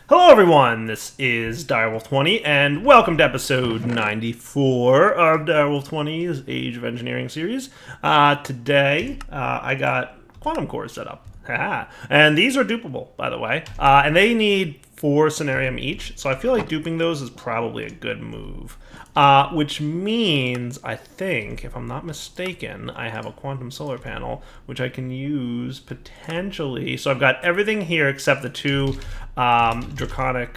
Hello everyone, this is Direwolf20 and welcome to episode 94 of Direwolf20's Age of Engineering series. Today I got quantum cores set up. And these are dupable, by the way. And they need 4 scenarium each, so I feel like duping those is probably a good move. Which means, I think, if I'm not mistaken, I have a quantum solar panel, which I can use potentially. So I've got everything here except the 2 draconic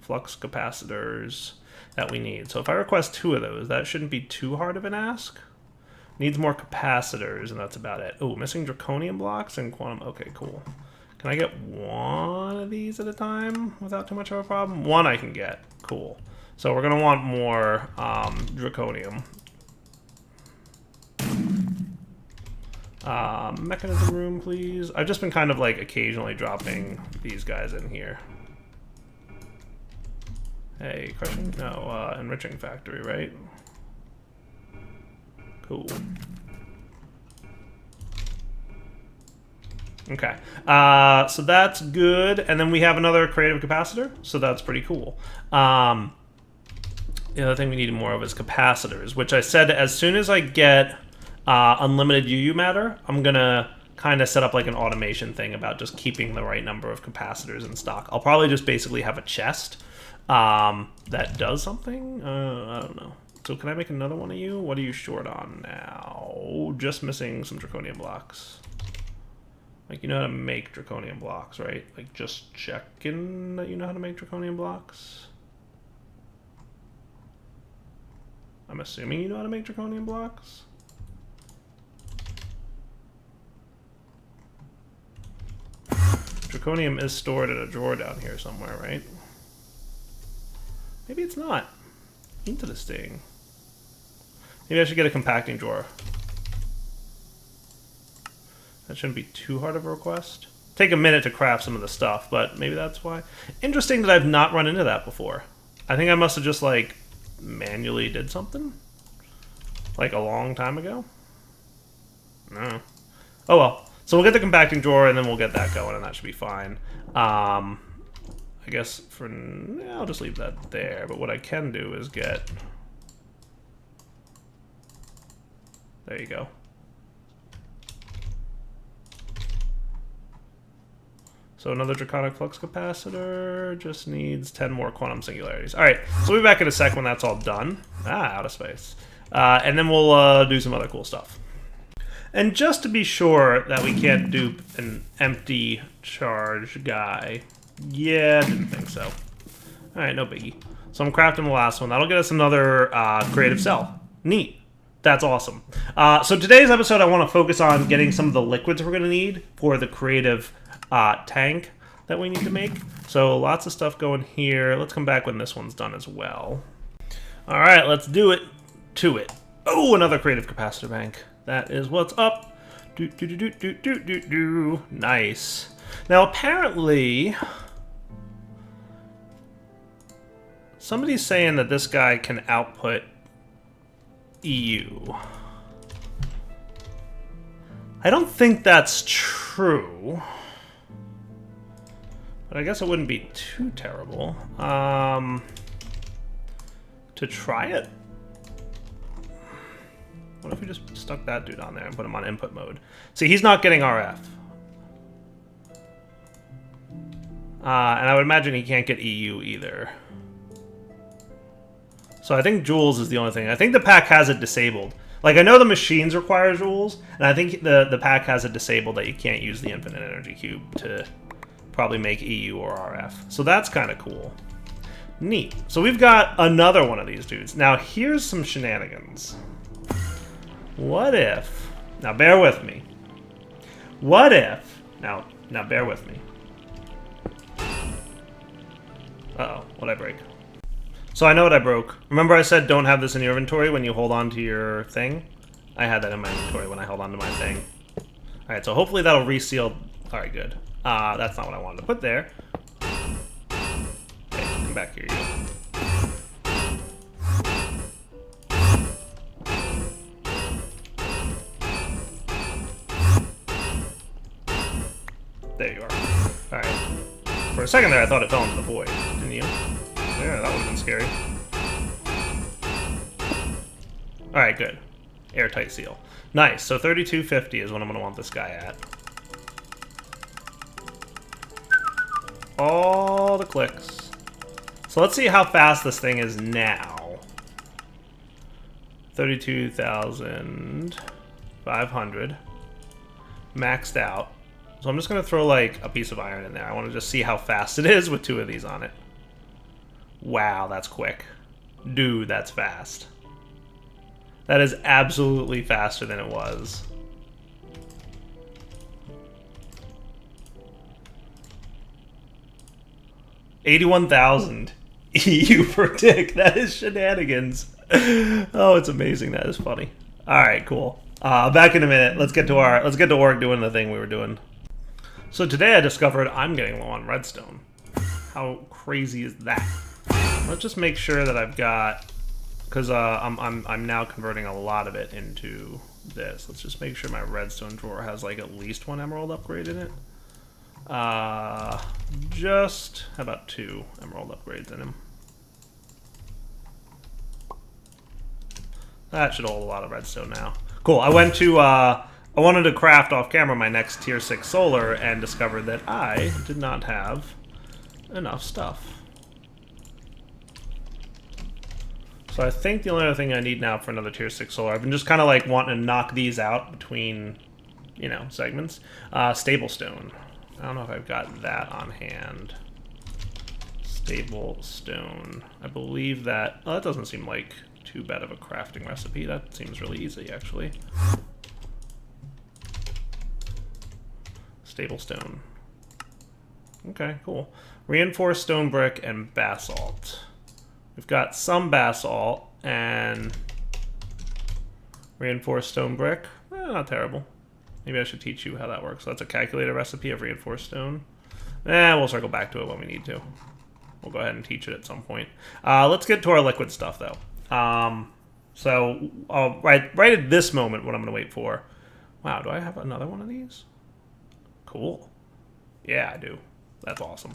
flux capacitors that we need. So if I request 2 of those, that shouldn't be too hard of an ask. Needs more capacitors, and that's about it. Oh, missing draconium blocks and quantum. Okay, cool. Can I get 1 of these at a time without too much of a problem? 1 I can get. Cool. So we're going to want more draconium. Mechanism room, please. I've just been kind of like occasionally dropping these guys in here. Hey, crushing? No, enriching factory, right? Cool. Okay, so that's good. And then we have another creative capacitor, so that's pretty cool. The other thing we need more of is capacitors, which I said as soon as I get unlimited UU matter, I'm going to kind of set up like an automation thing about just keeping the right number of capacitors in stock. I'll probably just basically have a chest that does something. I don't know. So can I make another one of you? What are you short on now? Just missing some draconium blocks. Like, you know how to make draconium blocks, right? Like, just checking that you know how to make draconium blocks. I'm assuming you know how to make draconium blocks. Draconium is stored in a drawer down here somewhere, right? Maybe it's not. Interesting. Maybe I should get a compacting drawer. That shouldn't be too hard of a request. Take a minute to craft some of the stuff, but maybe that's why. Interesting that I've not run into that before. I think I must have just, like, manually did something. Like, a long time ago. No. Oh, well. So we'll get the compacting drawer, and then we'll get that going, and that should be fine. I guess for now, I'll just leave that there. But what I can do is get... There you go. So another draconic flux capacitor just needs 10 more quantum singularities. All right, so we'll be back in a sec when that's all done. Out of space. And then we'll do some other cool stuff. And just to be sure that we can't dupe an empty charge guy. Yeah, didn't think so. All right, no biggie. So I'm crafting the last one. That'll get us another creative cell. Neat. That's awesome. So today's episode, I want to focus on getting some of the liquids we're going to need for the creative tank that we need to make. So lots of stuff going here. Let's come back when this one's done as well. All right, let's do it to it. Oh, another creative capacitor bank. That is what's up. Nice. Now, apparently, somebody's saying that this guy can output EU. I don't think that's true. But I guess it wouldn't be too terrible. To try it? What if we just stuck that dude on there and put him on input mode? See, he's not getting RF. And I would imagine he can't get EU either. So I think joules is the only thing. I think the pack has it disabled. Like, I know the machines require joules, and I think the pack has it disabled that you can't use the infinite energy cube to probably make EU or RF. So that's kind of cool. Neat. So we've got another one of these dudes. Now, here's some shenanigans. What if... Now, bear with me. What if... Now bear with me. Uh-oh. What'd I break? So I know what I broke. Remember I said don't have this in your inventory when you hold on to your thing? I had that in my inventory when I held on to my thing. Alright, so hopefully that'll reseal... Alright, good. That's not what I wanted to put there. Okay, come back here, you. There you are. Alright. a second there, I thought it fell into the void. Didn't you? Yeah, that would have been scary. Alright, good. Airtight seal. Nice. So 3250 is what I'm going to want this guy at. All the clicks. So let's see how fast this thing is now. 32,500. Maxed out. So I'm just going to throw like a piece of iron in there. I want to just see how fast it is with 2 of these on it. Wow, that's quick. Dude, that's fast. That is absolutely faster than it was. $81,000 EU per tick. That is shenanigans. Oh, it's amazing. That is funny. All right, cool. Back in a minute. Let's get to work doing the thing we were doing. So today I discovered I'm getting low on redstone. How crazy is that? Let's just make sure that I've got, because I'm now converting a lot of it into this. Let's just make sure my redstone drawer has like at least 1 emerald upgrade in it. How about 2 emerald upgrades in him? That should hold a lot of redstone now. Cool. I wanted to craft off camera my next tier 6 solar and discovered that I did not have enough stuff. So I think the only other thing I need now for another tier 6 solar, I've been just kind of like wanting to knock these out between, you know, segments. Stable stone. I don't know if I've got that on hand. Stable stone. I believe that, oh, that doesn't seem like too bad of a crafting recipe. That seems really easy, actually. Stable stone. Okay, cool. Reinforced stone brick and basalt. We've got some basalt and reinforced stone brick. Not terrible. Maybe I should teach you how that works. So that's a calculated recipe of reinforced stone. We'll circle back to it when we need to. We'll go ahead and teach it at some point. Let's get to our liquid stuff, though. So right at this moment, what I'm going to wait for. Wow, do I have another one of these? Cool. Yeah, I do. That's awesome.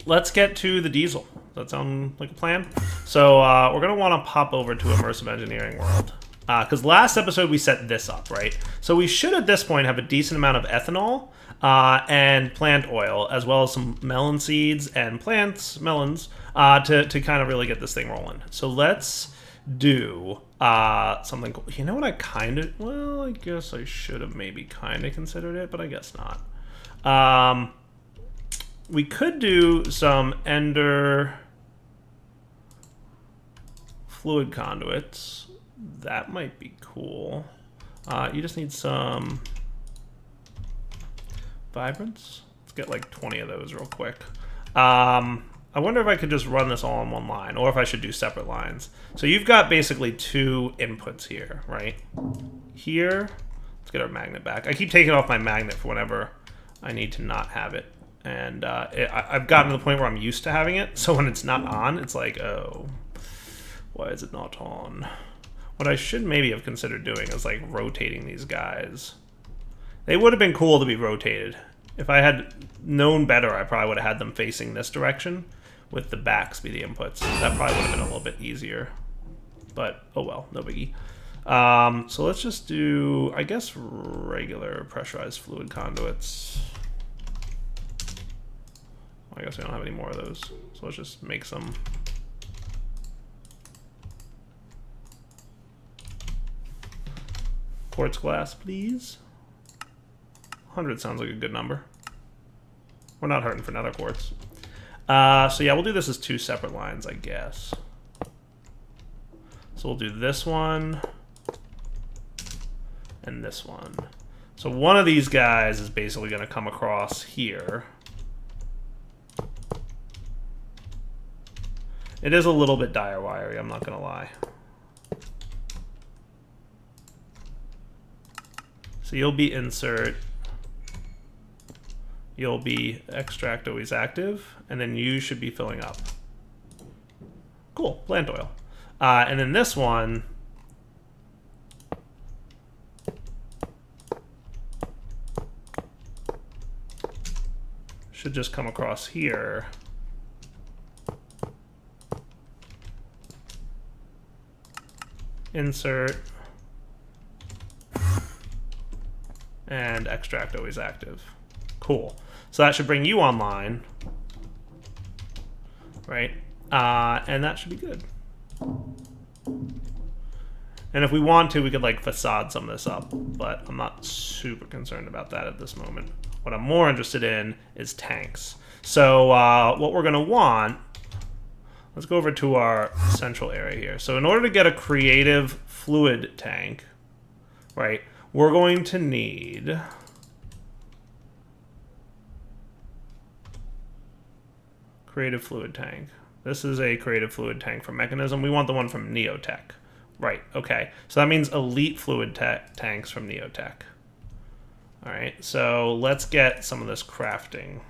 Let's get to the diesel. Does that sound like a plan? So we're going to want to pop over to Immersive Engineering World. Because last episode we set this up, right? So we should at this point have a decent amount of ethanol and plant oil, as well as some melon seeds and melons, to kind of really get this thing rolling. So let's do something cool. You know what I kind of... Well, I guess I should have maybe kind of considered it, but I guess not. We could do some ender fluid conduits. That might be cool. You just need some vibrance. Let's get like 20 of those real quick. I wonder if I could just run this all in one line, or if I should do separate lines. So you've got basically 2 inputs here, right? Here, let's get our magnet back. I keep taking off my magnet for whenever I need to not have it. And I've gotten to the point where I'm used to having it, so when it's not on, it's like, oh, why is it not on? What I should maybe have considered doing is like rotating these guys. They would have been cool to be rotated. If I had known better, I probably would have had them facing this direction with the backs be the inputs. That probably would have been a little bit easier. But, oh well, no biggie. So let's just do, I guess, regular pressurized fluid conduits. I guess we don't have any more of those. So let's just make some. Quartz glass, please. 100 sounds like a good number. We're not hurting for another quartz. So yeah, we'll do this as 2 separate lines, I guess. So we'll do this one and this one. So one of these guys is basically going to come across here. It is a little bit dire wiry, I'm not going to lie. So you'll be insert, you'll be extract always active, and then you should be filling up. Cool, plant oil. And then this one, should just come across here. Insert. And extract always active. Cool. So that should bring you online. Right? And that should be good. And if we want to, we could like facade some of this up, but I'm not super concerned about that at this moment. What I'm more interested in is tanks. So what we're gonna want, let's go over to our central area here. So in order to get a creative fluid tank, right, we're going to need creative fluid tank. This is a creative fluid tank from Mechanism. We want the one from Neotech. Right, okay. So that means elite fluid tanks from Neotech. All right, so let's get some of this crafting.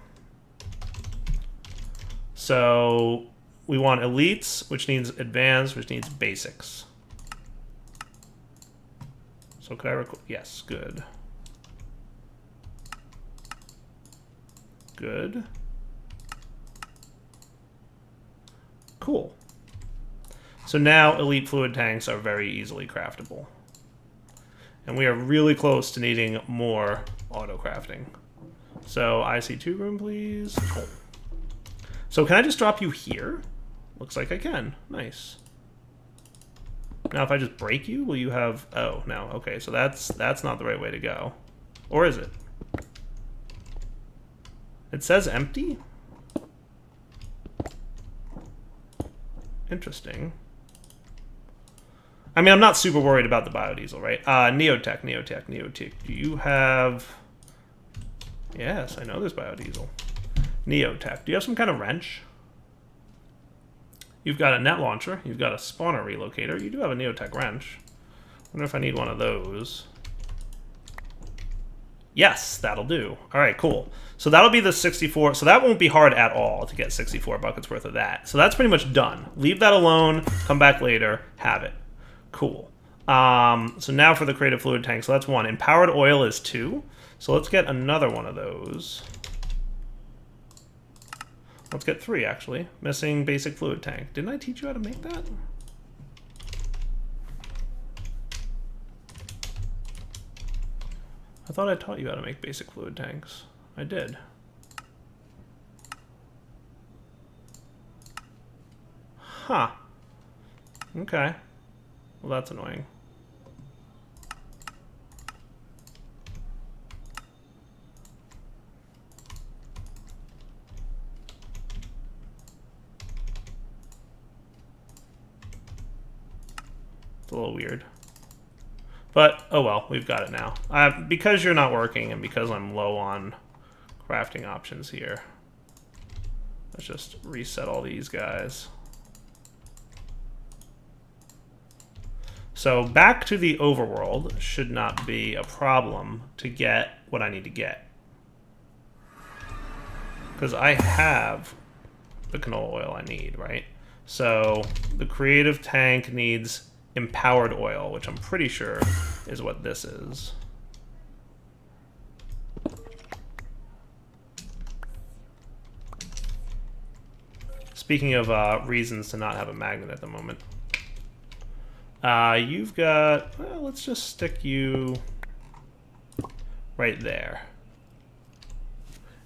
So we want elites, which needs advanced, which needs basics. So could I record? Yes, good. Good. Cool. So now elite fluid tanks are very easily craftable. And we are really close to needing more auto crafting. So IC2 room, please. Cool. So can I just drop you here? Looks like I can. Nice. Now if I just break you, will you have... Oh, no. Okay, so that's not the right way to go. Or is it? It says empty? Interesting. I mean, I'm not super worried about the biodiesel, right? Neotech. Do you have... Yes, I know there's biodiesel. Neotech. Do you have some kind of wrench? You've got a net launcher. You've got a spawner relocator. You do have a Neotech wrench. I wonder if I need one of those. Yes, that'll do. All right, cool. So that'll be the 64. So that won't be hard at all to get 64 buckets worth of that. So that's pretty much done. Leave that alone. Come back later. Have it. Cool. So now for the creative fluid tank. So that's 1. Empowered oil is 2. So let's get another one of those. Let's get 3, actually. Missing basic fluid tank. Didn't I teach you how to make that? I thought I taught you how to make basic fluid tanks. I did. Huh. Okay. Well, that's annoying. It's a little weird. But, oh well, we've got it now. Because you're not working and because I'm low on crafting options here, let's just reset all these guys. So back to the overworld should not be a problem to get what I need to get. Because I have the canola oil I need, right? So the creative tank needs empowered oil, which I'm pretty sure is what this is. Speaking of reasons to not have a magnet at the moment. You've got, well, let's just stick you right there.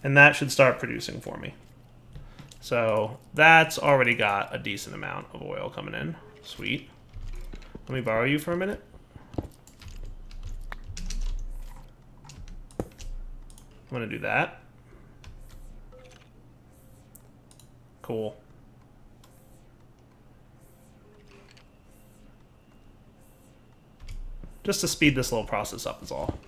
And that should start producing for me. So that's already got a decent amount of oil coming in. Sweet. Let me borrow you for a minute. I'm going to do that. Cool. Just to speed this little process up is all.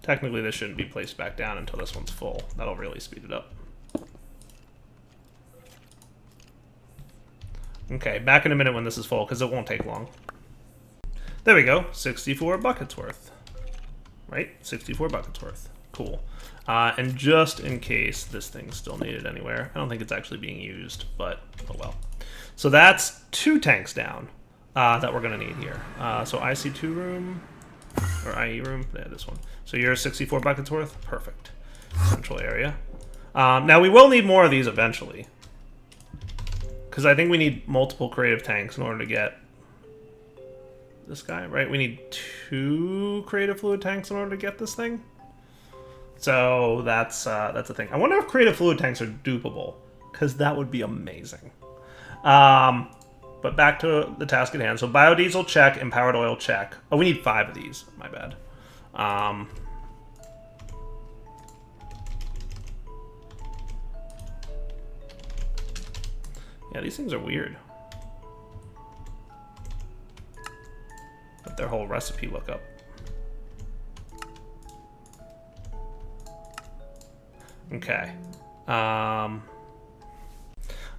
Technically, this shouldn't be placed back down until this one's full. That'll really speed it up. Okay, back in a minute when this is full, because it won't take long. There we go, 64 buckets worth. Right? 64 buckets worth. Cool. And just in case this thing's still needed anywhere, I don't think it's actually being used, but oh well. So that's 2 tanks down that we're going to need here. So IC2 room, or IE room, yeah, this one. So you're 64 buckets worth? Perfect. Central area. Now we will need more of these eventually. Because I think we need multiple creative tanks in order to get this guy, right? We need 2 creative fluid tanks in order to get this thing. So that's the thing. I wonder if creative fluid tanks are dupable, because that would be amazing. But back to the task at hand. So biodiesel check, empowered oil check. Oh, we need 5 of these. My bad. Yeah, these things are weird. Let their whole recipe look up. Okay.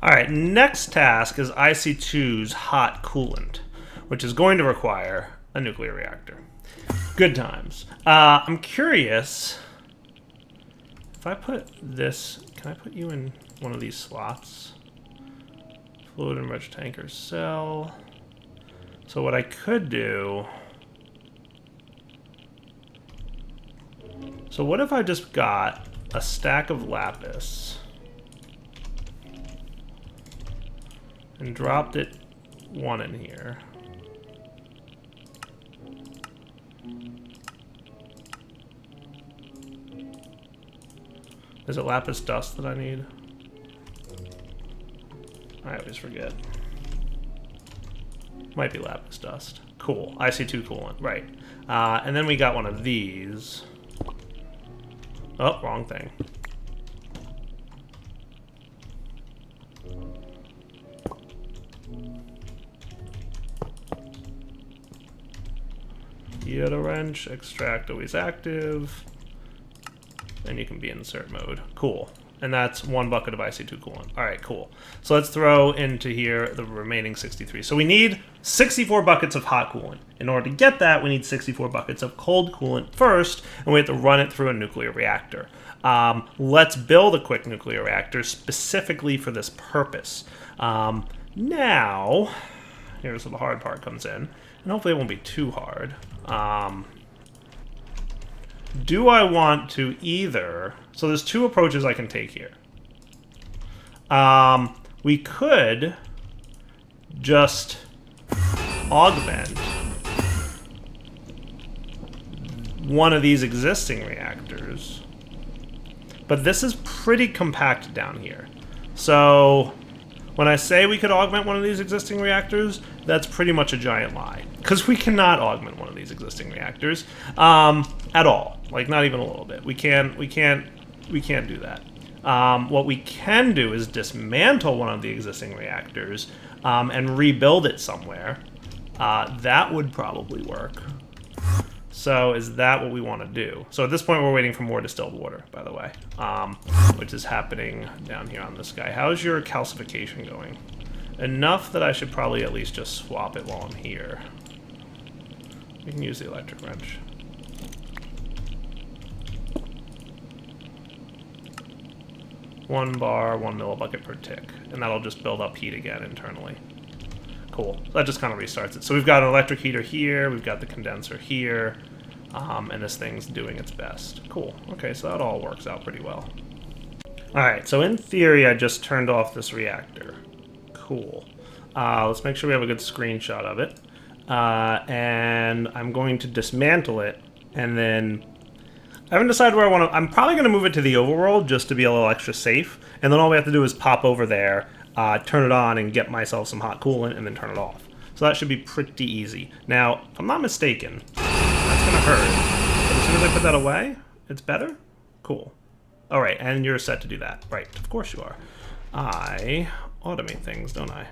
Alright, next task is IC2's hot coolant, which is going to require a nuclear reactor. Good times. I'm curious, if I put this, can I put you in one of these slots? Fluid enriched tanker cell. So what I could do, so what if I just got a stack of lapis and dropped it 1 in here. Is it lapis dust that I need? I always forget. Might be lapis dust. Cool. IC2 coolant. Right. And then we got one of these. Oh, wrong thing. Get a wrench, extract always active, and you can be in insert mode. Cool. And that's 1 bucket of IC2 coolant. All right, cool. So let's throw into here the remaining 63. So we need 64 buckets of hot coolant. In order to get that, we need 64 buckets of cold coolant first, and we have to run it through a nuclear reactor. Let's build a quick nuclear reactor specifically for this purpose. Now, here's where the hard part comes in, and hopefully it won't be too hard. Do I want to either... So there's 2 approaches I can take here. We could just augment one of these existing reactors. But this is pretty compact down here. So when I say we could augment one of these existing reactors, that's pretty much a giant lie. Because we cannot augment one of these existing reactors at all. Like, not even a little bit. We can't do that. What we can do is dismantle one of the existing reactors and rebuild it somewhere. That would probably work. So is that what we want to do? So at this point, we're waiting for more distilled water, by the way, which is happening down here on this guy. How's your calcification going? Enough that I should probably at least just swap it while I'm here. We can use the electric wrench. One bar, 1 millibucket per tick, and that'll just build up heat again internally. Cool. So that just kind of restarts it. So we've got an electric heater here, we've got the condenser here, and this thing's doing its best. Cool. Okay, so that all works out pretty well. Alright, so in theory, I just turned off this reactor. Cool. Let's make sure we have a good screenshot of it. And I'm going to dismantle it, and then I haven't decided where I want to... I'm probably going to move it to the overworld just to be a little extra safe, and then all we have to do is pop over there, turn it on, and get myself some hot coolant, and then turn it off. So that should be pretty easy. Now, if I'm not mistaken, that's going to hurt. But as soon as I put that away, it's better? Cool. All right, and you're set to do that. Right, of course you are. I automate things, don't I?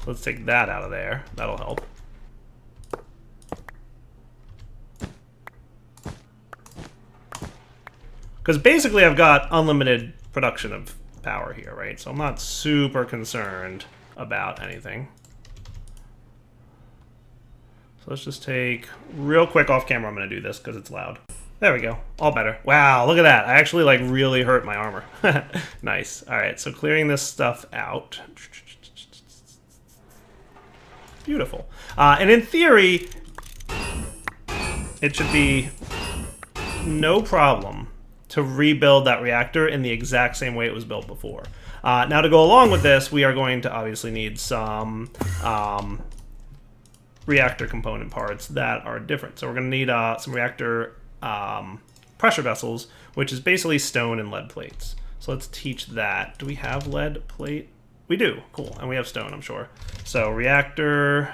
Let's take that out of there. That'll help. Because basically I've got unlimited production of power here, right? So I'm not super concerned about anything. So let's just take, real quick off camera, I'm going to do this because it's loud. There we go. All better. Wow, look at that. I actually like really hurt my armor. Nice. All right, so clearing this stuff out. Beautiful. And in theory, it should be no problem to rebuild that reactor in the exact same way it was built before. Now, to go along with this, we are going to obviously need some reactor component parts that are different. So we're going to need some reactor pressure vessels, which is basically stone and lead plates. So let's teach that. Do we have lead plate? We do. Cool. And we have stone, I'm sure. So reactor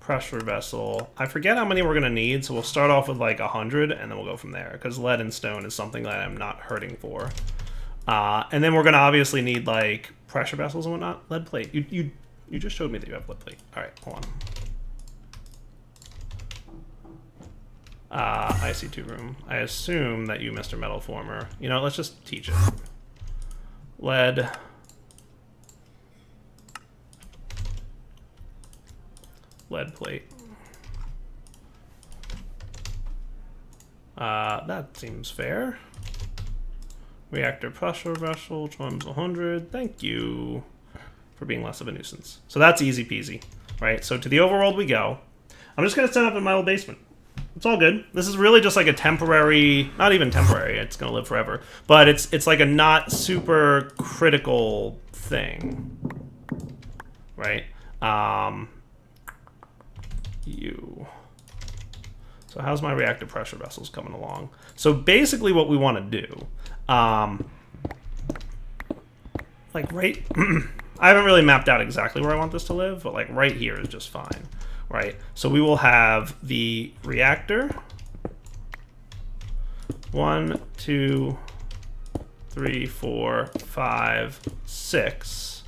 pressure vessel. I forget how many we're going to need, so we'll start off with like 100, and then we'll go from there, because lead and stone is something that I'm not hurting for. And then we're going to obviously need like pressure vessels and whatnot. Lead plate. You just showed me that you have lead plate. All right, hold on. IC2 room. I assume that you, Mr. Metal Former. You know, let's just teach it. Lead. Lead plate. That seems fair. Reactor pressure vessel times 100. Thank you for being less of a nuisance. So that's easy peasy, right? So to the overworld we go. I'm just going to set up in my old basement. It's all good. This is really just like a temporary, not even temporary, it's going to live forever, but it's like a not super critical thing, right? So how's my reactor pressure vessels coming along? So basically what we want to do, like right, I haven't really mapped out exactly where I want this to live, but like right here is just fine. Right, so we will have the reactor. 1, 2, 3, 4, 5, 6.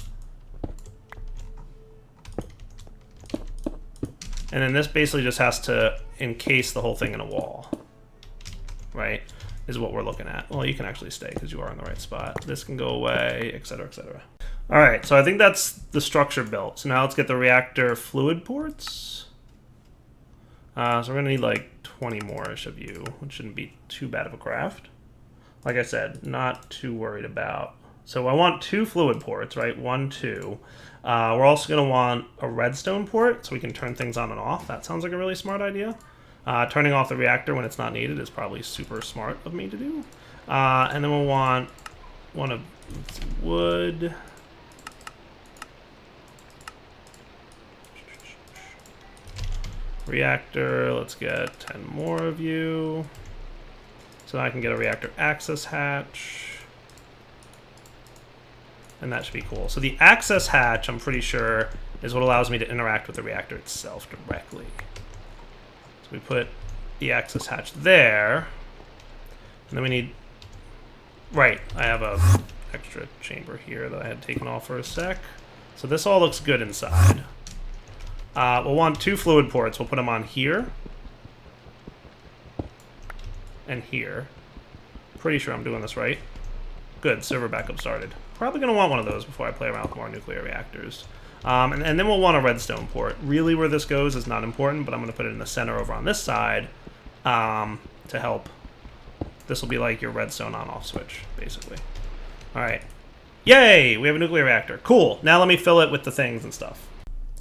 And then this basically just has to encase the whole thing in a wall. Right, is what we're looking at. Well, you can actually stay because you are in the right spot. This can go away, etc., etc. All right, so I think that's the structure built. So now let's get the reactor fluid ports. So we're gonna need like 20 more-ish of you, which shouldn't be too bad of a craft. Like I said, not too worried about. So I want 2 fluid ports, right? 1, 2. We're also gonna want a redstone port so we can turn things on and off. That sounds like a really smart idea. Turning off the reactor when it's not needed is probably super smart of me to do. And then we'll want one of wood. Reactor, let's get 10 more of you. So I can get a reactor access hatch. And that should be cool. So the access hatch, I'm pretty sure, is what allows me to interact with the reactor itself directly. So we put the access hatch there. And then we need... Right, I have a extra chamber here that I had taken off for a sec. So this all looks good inside. We'll want 2 fluid ports. We'll put them on here. And here. Pretty sure I'm doing this right. Good, server backup started. Probably going to want one of those before I play around with more nuclear reactors. And then we'll want a redstone port. Really where this goes is not important, but I'm going to put it in the center over on this side to help. This will be like your redstone on-off switch, basically. All right. Yay! We have a nuclear reactor. Cool. Now let me fill it with the things and stuff.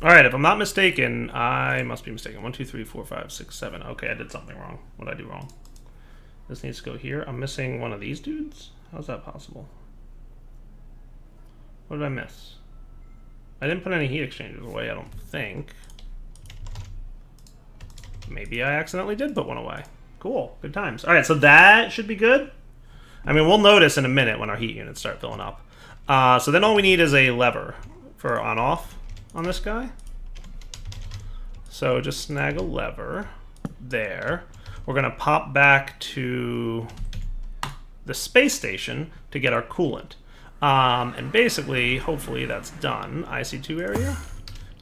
All right, if I'm not mistaken, I must be mistaken. 1, 2, 3, 4, 5, 6, 7. Okay, I did something wrong. What did I do wrong? This needs to go here. I'm missing one of these dudes? How's that possible? What did I miss? I didn't put any heat exchangers away, I don't think. Maybe I accidentally did put one away. Cool, good times. All right, so that should be good. I mean, we'll notice in a minute when our heat units start filling up. So then all we need is a lever for on-off on this guy. So just snag a lever there. We're gonna pop back to the space station to get our coolant. And basically, hopefully that's done. IC2 area.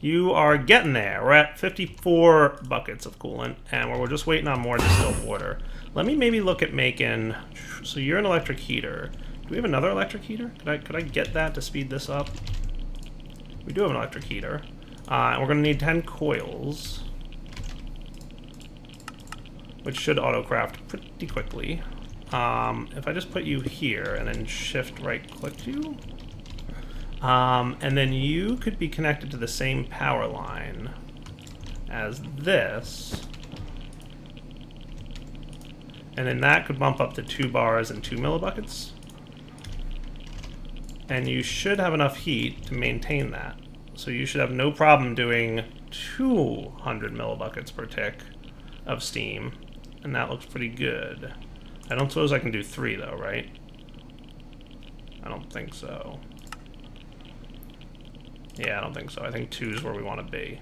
You are getting there. We're at 54 buckets of coolant, and we're just waiting on more distilled water. Let me maybe look at making... So you're an electric heater. Do we have another electric heater? Could I get that to speed this up? We do have an electric heater. And we're going to need 10 coils. which should auto-craft pretty quickly. If I just put you here and then shift right-click you, and then you could be connected to the same power line as this, and then that could bump up to 2 bars and 2 millibuckets. And you should have enough heat to maintain that. So you should have no problem doing 200 millibuckets per tick of steam, and that looks pretty good. I don't suppose I can do 3 though, right? I don't think so. Yeah, I don't think so. I think 2 is where we want to be.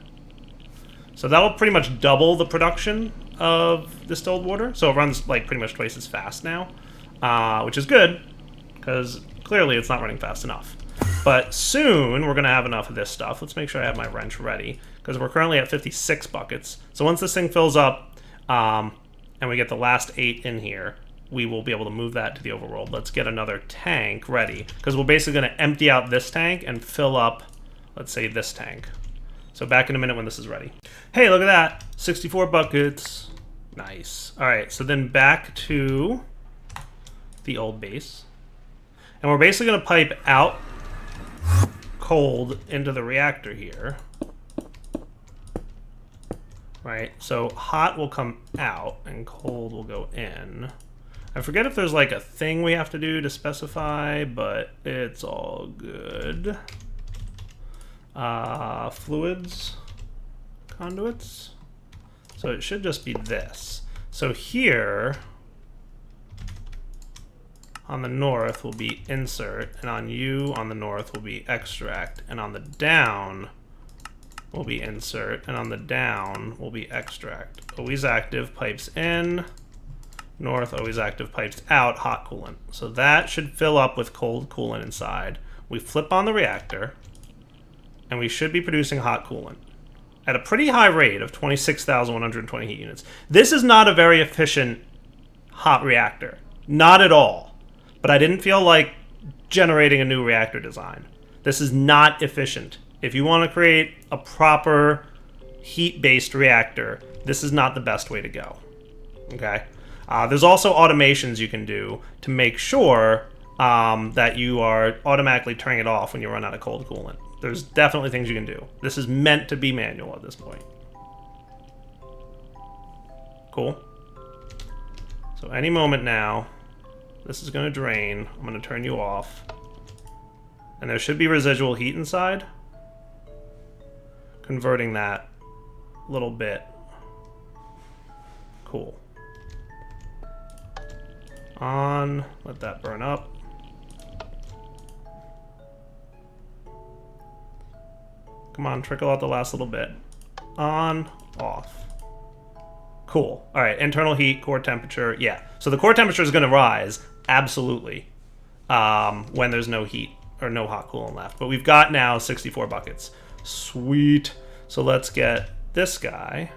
So that'll pretty much double the production of distilled water. So it runs like pretty much twice as fast now, which is good, because clearly it's not running fast enough. But soon we're going to have enough of this stuff. Let's make sure I have my wrench ready, because we're currently at 56 buckets. So once this thing fills up, and we get the last 8 in here, we will be able to move that to the overworld. Let's get another tank ready, because we're basically going to empty out this tank and fill up, let's say, this tank. So back in a minute when this is ready. Hey, look at that. 64 buckets. Nice. All right, so then back to the old base. And we're basically going to pipe out cold into the reactor here. Right, so hot will come out and cold will go in. I forget if there's like a thing we have to do to specify, but it's all good. Fluids, conduits. So it should just be this. So here on the north will be insert, and on you on the north will be extract, and on the down will be insert, and on the down will be extract. Always active, pipes in. North, always active, pipes out, hot coolant. So that should fill up with cold coolant inside. We flip on the reactor, and we should be producing hot coolant at a pretty high rate of 26,120 heat units. This is not a very efficient hot reactor. Not at all. But I didn't feel like generating a new reactor design. This is not efficient. If you want to create a proper heat-based reactor, this is not the best way to go. Okay? There's also automations you can do to make sure that you are automatically turning it off when you run out of cold coolant. There's definitely things you can do. This is meant to be manual at this point. Cool. So any moment now, this is going to drain. I'm going to turn you off. And there should be residual heat inside. Converting that little bit. Cool. On. Let that burn up. Come on, trickle out the last little bit. On, off. Cool. All right, internal heat, core temperature. Yeah, so the core temperature is going to rise, absolutely, when there's no heat or no hot coolant left. But we've got now 64 buckets. Sweet. So let's get this guy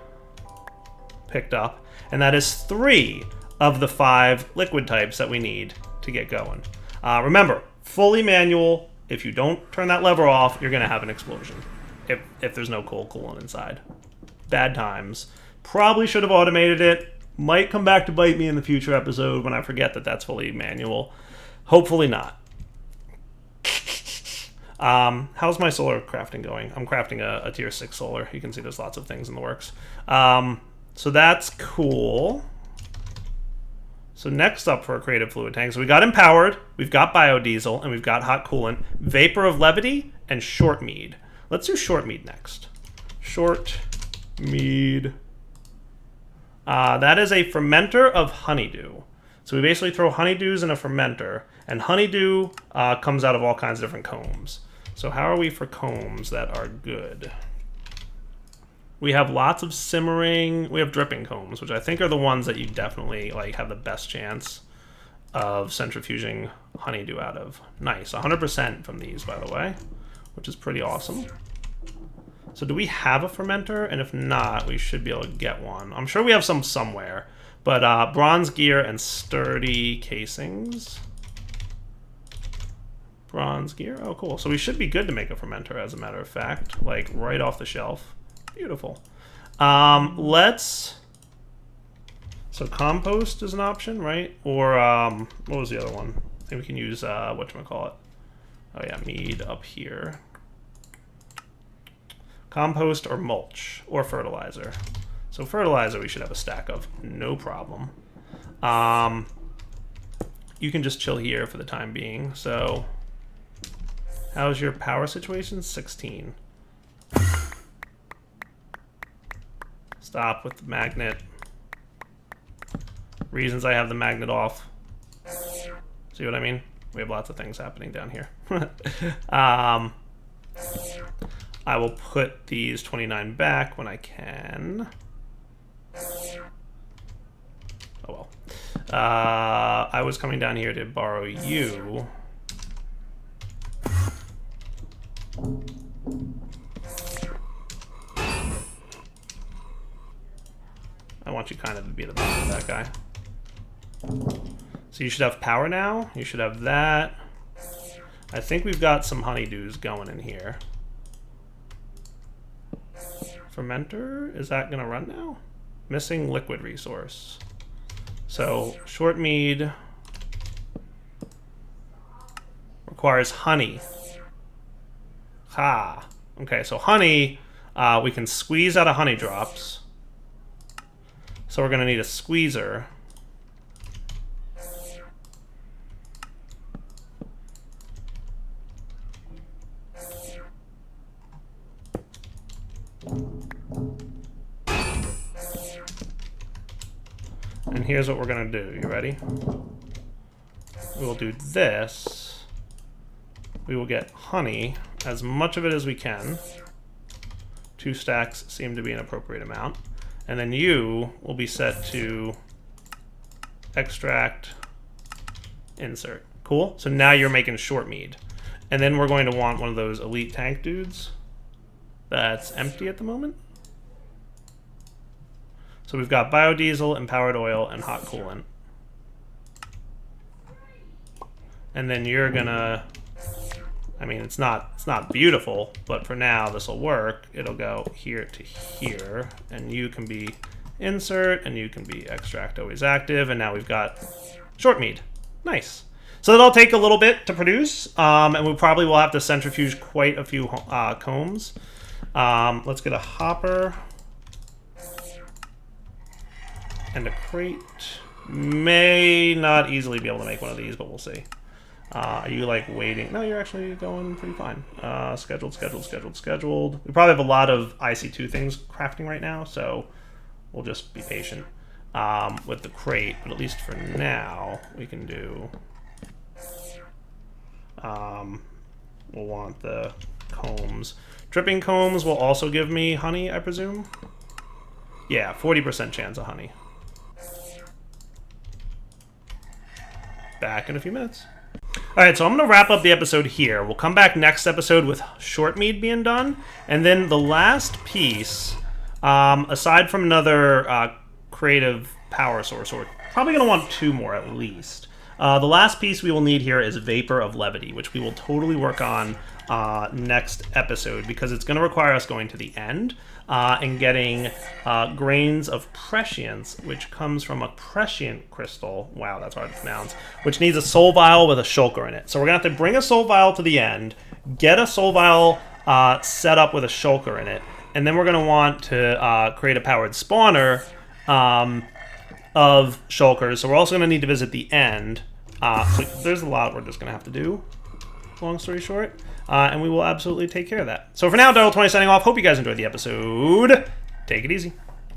picked up. And that is 3 of the 5 liquid types that we need to get going. Remember, fully manual. If you don't turn that lever off, you're going to have an explosion. If there's no cold coolant inside. Bad times. Probably should have automated it. Might come back to bite me in the future episode when I forget that that's fully manual. Hopefully not. How's my solar crafting going? I'm crafting a tier 6 solar. You can see there's lots of things in the works. So that's cool. So next up for a creative fluid tank. So we got empowered, we've got biodiesel, and we've got hot coolant, vapor of levity, and short mead. Let's do short mead next. Short mead. That is a fermenter of honeydew. So we basically throw honeydews in a fermenter, and honeydew comes out of all kinds of different combs. So how are we for combs that are good? We have lots of simmering, we have dripping combs, which I think are the ones that you definitely like have the best chance of centrifuging honeydew out of. Nice, 100% from these, by the way, which is pretty awesome. So do we have a fermenter? And if not, we should be able to get one. I'm sure we have some somewhere, but bronze gear and sturdy casings. Bronze gear, oh cool. So we should be good to make a fermenter, as a matter of fact, like right off the shelf. Beautiful. Let's So compost is an option, right? Or what was the other one? I think we can use whatchamacallit. Oh yeah, mead up here. Compost or mulch or fertilizer. So fertilizer we should have a stack of, no problem. You can just chill here for the time being. So how's your power situation? 16. Stop with the magnet. Reasons I have the magnet off. See what I mean? We have lots of things happening down here. I will put these 29 back when I can. Oh well. I was coming down here to borrow you. I want you kind of to be the boss of that guy. So you should have power now. You should have that. I think we've got some honeydews going in here. Fermenter, is that gonna run now? Missing liquid resource. So short mead requires honey. Ha. Okay, so honey, we can squeeze out of honey drops. So we're gonna need a squeezer. And here's what we're gonna do. You ready? We will do this. We will get honey, as much of it as we can. 2 stacks seem to be an appropriate amount. And then you will be set to extract, insert. Cool. So now you're making short mead. And then we're going to want one of those elite tank dudes that's empty at the moment. So we've got biodiesel, empowered oil, and hot coolant. And then you're gonna, I mean, it's not beautiful, but for now this will work. It'll go here to here, and you can be insert, and you can be extract always active, and now we've got short mead. Nice. So that'll take a little bit to produce, and we probably will have to centrifuge quite a few combs. Let's get a hopper. And a crate. May not easily be able to make one of these, but we'll see. Are you like waiting? No, you're actually going pretty fine. Scheduled. We probably have a lot of IC2 things crafting right now, so we'll just be patient with the crate. But at least for now, we can do. We'll want the combs. Dripping combs will also give me honey, I presume. Yeah, 40% chance of honey. Back in a few minutes. All right, so I'm going to wrap up the episode here. We'll come back next episode with short mead being done. And then the last piece, aside from another creative power source, we're probably going to want 2 more at least. The last piece we will need here is Vapor of Levity, which we will totally work on next episode, because it's going to require us going to the end and getting grains of prescience, which comes from a prescient crystal. Wow, that's hard to pronounce. Which needs a soul vial with a shulker in it. So we're going to have to bring a soul vial to the end, get a soul vial set up with a shulker in it, and then we're going to want to create a powered spawner of shulkers. So we're also going to need to visit the end. So there's a lot we're just going to have to do, long story short. And we will absolutely take care of that. So for now, Daryl20 signing off. Hope you guys enjoyed the episode. Take it easy.